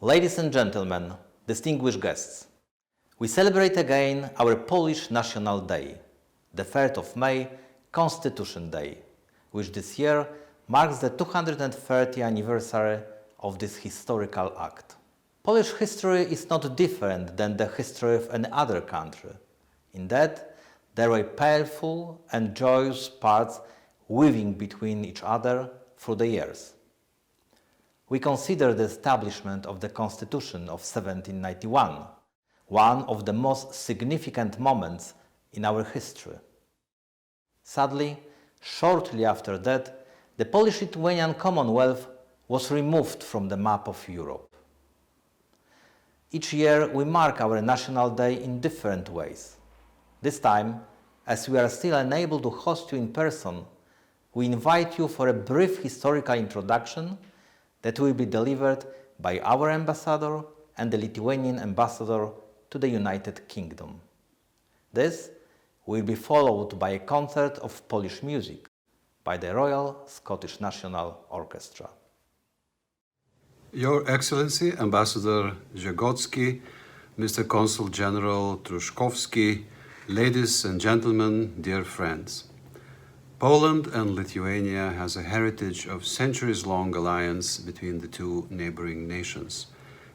Ladies and gentlemen, distinguished guests, we celebrate again our Polish National Day, the 3rd of May, Constitution Day, which this year marks the 230th anniversary of this historical act. Polish history is not different than the history of any other country. In that, there were painful and joyous parts weaving between each other through the years. We consider the establishment of the Constitution of 1791 one of the most significant moments in our history. Sadly, shortly after that, the Polish-Lithuanian Commonwealth was removed from the map of Europe. Each year we mark our National Day in different ways. This time, as we are still unable to host you in person, we invite you for a brief historical introduction that will be delivered by our ambassador and the Lithuanian ambassador to the United Kingdom. This will be followed by a concert of Polish music by the Royal Scottish National Orchestra. Your Excellency, Ambassador Rzegocki, Mr. Consul General Truszkowski, ladies and gentlemen, dear friends. Poland and Lithuania has a heritage of centuries-long alliance between the two neighboring nations.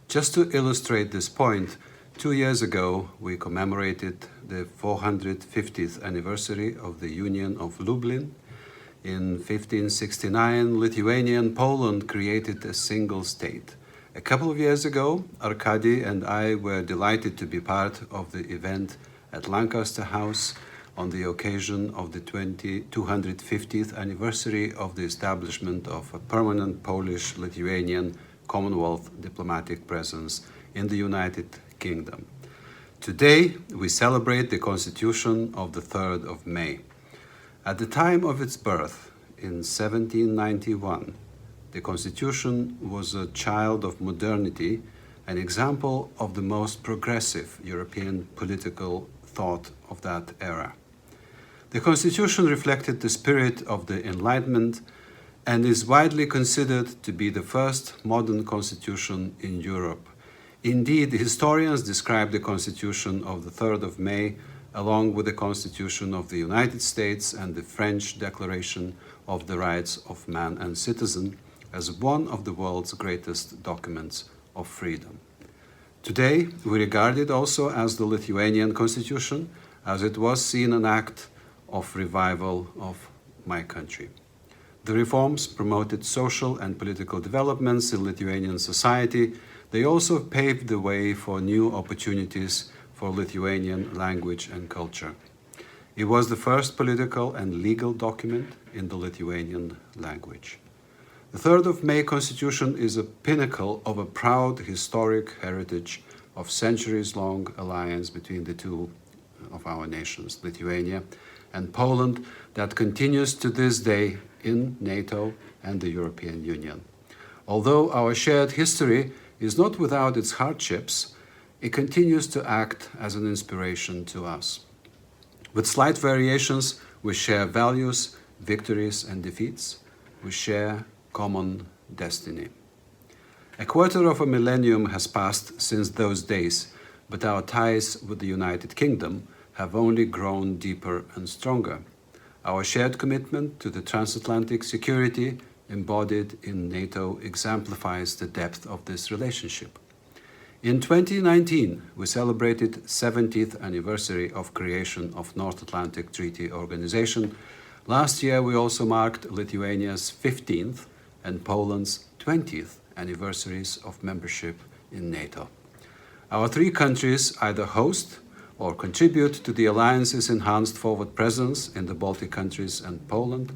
Just to illustrate this point, 2 years ago we commemorated the 450th anniversary of the Union of Lublin. In 1569, Lithuania and Poland created a single state. A couple of years ago, Arkady and I were delighted to be part of the event at Lancaster House on the occasion of the 250th anniversary of the establishment of a permanent Polish-Lithuanian Commonwealth diplomatic presence in the United Kingdom. Today, we celebrate the Constitution of the 3rd of May. At the time of its birth, in 1791, the Constitution was a child of modernity, an example of the most progressive European political thought of that era. The Constitution reflected the spirit of the Enlightenment and is widely considered to be the first modern constitution in Europe. Indeed, historians describe the Constitution of the 3rd of May along with the Constitution of the United States and the French Declaration of the Rights of Man and Citizen as one of the world's greatest documents of freedom. Today, we regard it also as the Lithuanian Constitution, as it was seen an act of revival of my country. The reforms promoted social and political developments in Lithuanian society. They also paved the way for new opportunities for Lithuanian language and culture. It was the first political and legal document in the Lithuanian language. The 3rd of May Constitution is a pinnacle of a proud historic heritage of centuries-long alliance between the two of our nations, Lithuania and Poland, that continues to this day in NATO and the European Union. Although our shared history is not without its hardships, it continues to act as an inspiration to us. With slight variations, we share values, victories and defeats. We share common destiny. A quarter of a millennium has passed since those days, but our ties with the United Kingdom have only grown deeper and stronger. Our shared commitment to the transatlantic security embodied in NATO exemplifies the depth of this relationship. In 2019, we celebrated 70th anniversary of creation of North Atlantic Treaty Organization. Last year, we also marked Lithuania's 15th and Poland's 20th anniversaries of membership in NATO. Our three countries either host or contribute to the alliance's enhanced forward presence in the Baltic countries and Poland.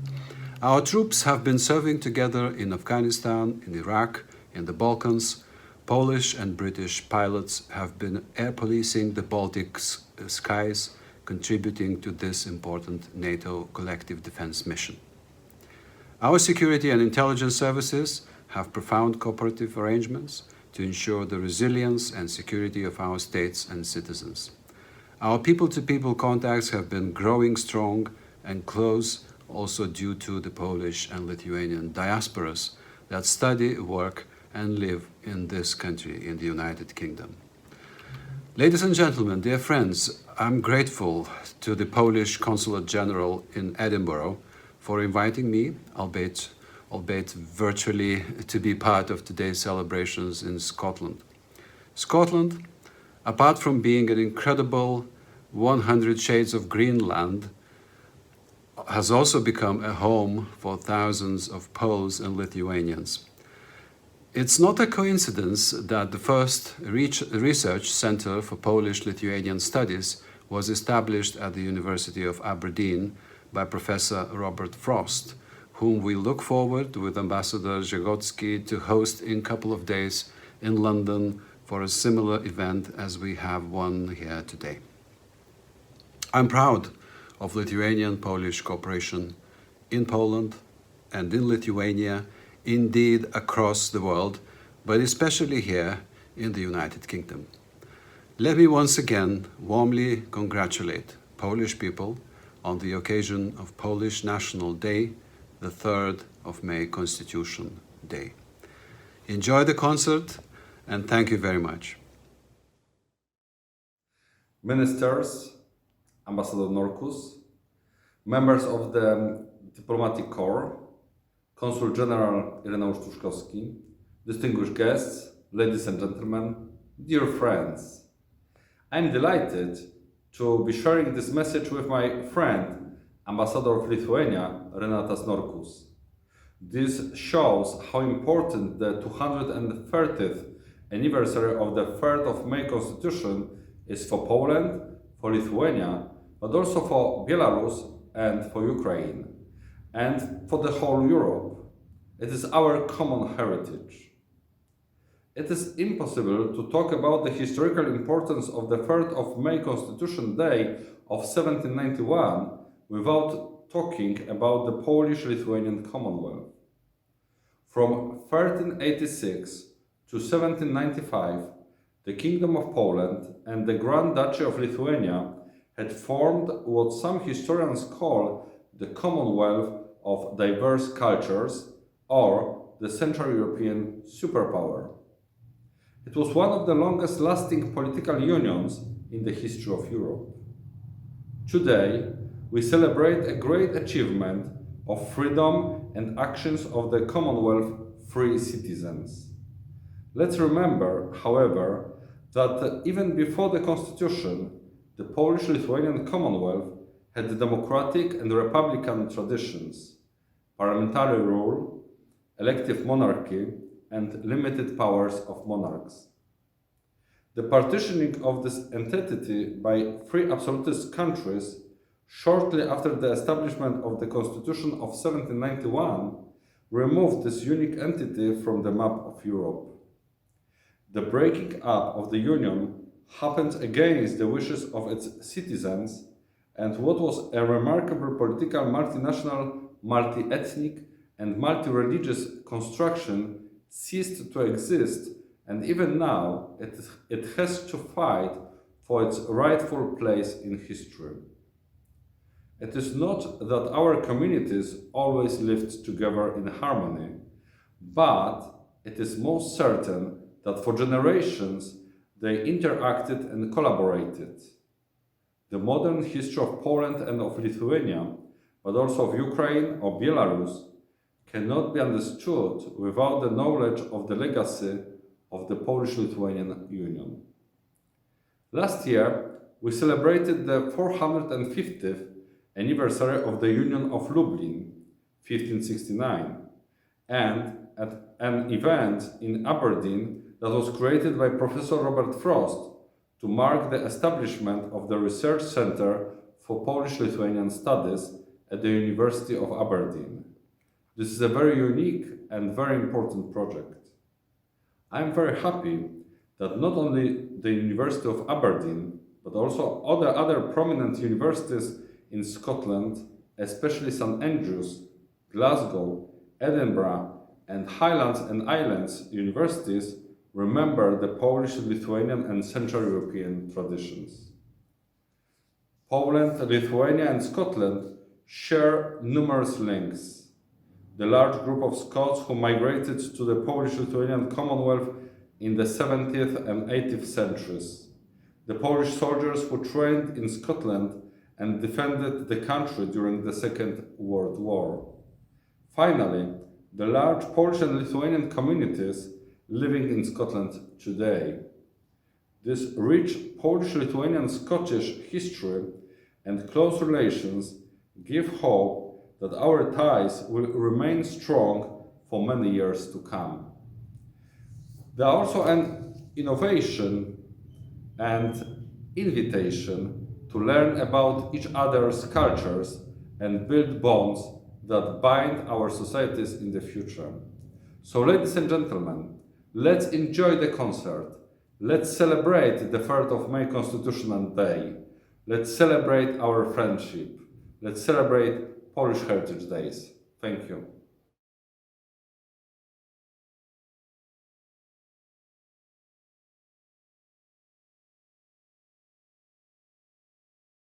Our troops have been serving together in Afghanistan, in Iraq, in the Balkans. Polish and British pilots have been air policing the Baltic skies, contributing to this important NATO collective defense mission. Our security and intelligence services have profound cooperative arrangements to ensure the resilience and security of our states and citizens. Our people-to-people contacts have been growing strong and close, also due to the Polish and Lithuanian diasporas that study, work, and live in this country, in the United Kingdom. Ladies and gentlemen, dear friends, I'm grateful to the Polish Consul General in Edinburgh for inviting me, albeit virtually, to be part of today's celebrations in Scotland. Scotland, apart from being an incredible 100 shades of Greenland, has also become a home for thousands of Poles and Lithuanians. It's not a coincidence that the first research center for Polish-Lithuanian studies was established at the University of Aberdeen by Professor Robert Frost, whom we look forward with Ambassador Rzegocki to host in a couple of days in London for a similar event as we have one here today. I'm proud of Lithuanian-Polish cooperation in Poland and in Lithuania, indeed across the world, but especially here in the United Kingdom. Let me once again warmly congratulate Polish people on the occasion of Polish National Day, the 3rd of May Constitution Day. Enjoy the concert and thank you very much. Ministers, Ambassador Norkus, members of the Diplomatic Corps, Consul General Ireneusz Truszkowski, distinguished guests, ladies and gentlemen, dear friends. I'm delighted to be sharing this message with my friend, Ambassador of Lithuania, Renatas Norkus. This shows how important the 230th anniversary of the 3rd of May Constitution is for Poland, for Lithuania, but also for Belarus and for Ukraine, and for the whole Europe. It is our common heritage. It is impossible to talk about the historical importance of the 3rd of May Constitution Day of 1791 without talking about the Polish-Lithuanian Commonwealth. From 1386 to 1795, the Kingdom of Poland and the Grand Duchy of Lithuania had formed what some historians call the Commonwealth of Diverse Cultures, or the Central European superpower. It was one of the longest-lasting political unions in the history of Europe. Today, we celebrate a great achievement of freedom and actions of the Commonwealth free citizens. Let's remember, however, that even before the Constitution, the Polish-Lithuanian Commonwealth had democratic and republican traditions, parliamentary rule, elective monarchy, and limited powers of monarchs. The partitioning of this entity by three absolutist countries shortly after the establishment of the Constitution of 1791 removed this unique entity from the map of Europe. The breaking up of the Union happened against the wishes of its citizens, and what was a remarkable political multinational, multi-ethnic, and multi-religious construction ceased to exist, and even now it has to fight for its rightful place in history. It is not that our communities always lived together in harmony, but it is most certain that for generations they interacted and collaborated. The modern history of Poland and of Lithuania, but also of Ukraine or Belarus, cannot be understood without the knowledge of the legacy of the Polish-Lithuanian Union. Last year, we celebrated the 450th anniversary of the Union of Lublin, 1569, and at an event in Aberdeen that was created by Professor Robert Frost to mark the establishment of the Research Center for Polish-Lithuanian Studies at the University of Aberdeen. This is a very unique and very important project. I am very happy that not only the University of Aberdeen, but also other prominent universities in Scotland, especially St Andrews, Glasgow, Edinburgh, and Highlands and Islands universities, remember the Polish, Lithuanian, and Central European traditions. Poland, Lithuania, and Scotland share numerous links. the large group of Scots who migrated to the Polish-Lithuanian Commonwealth in the 17th and 18th centuries, the Polish soldiers who trained in Scotland and defended the country during the Second World War. Finally, the large Polish and Lithuanian communities living in Scotland today. This rich Polish-Lithuanian-Scottish history and close relations give hope that our ties will remain strong for many years to come. They are also an innovation and invitation to learn about each other's cultures and build bonds that bind our societies in the future. So, ladies and gentlemen, let's enjoy the concert. Let's celebrate the 3rd of May Constitutional Day. Let's celebrate our friendship. Let's celebrate Polish Heritage Days. Thank you.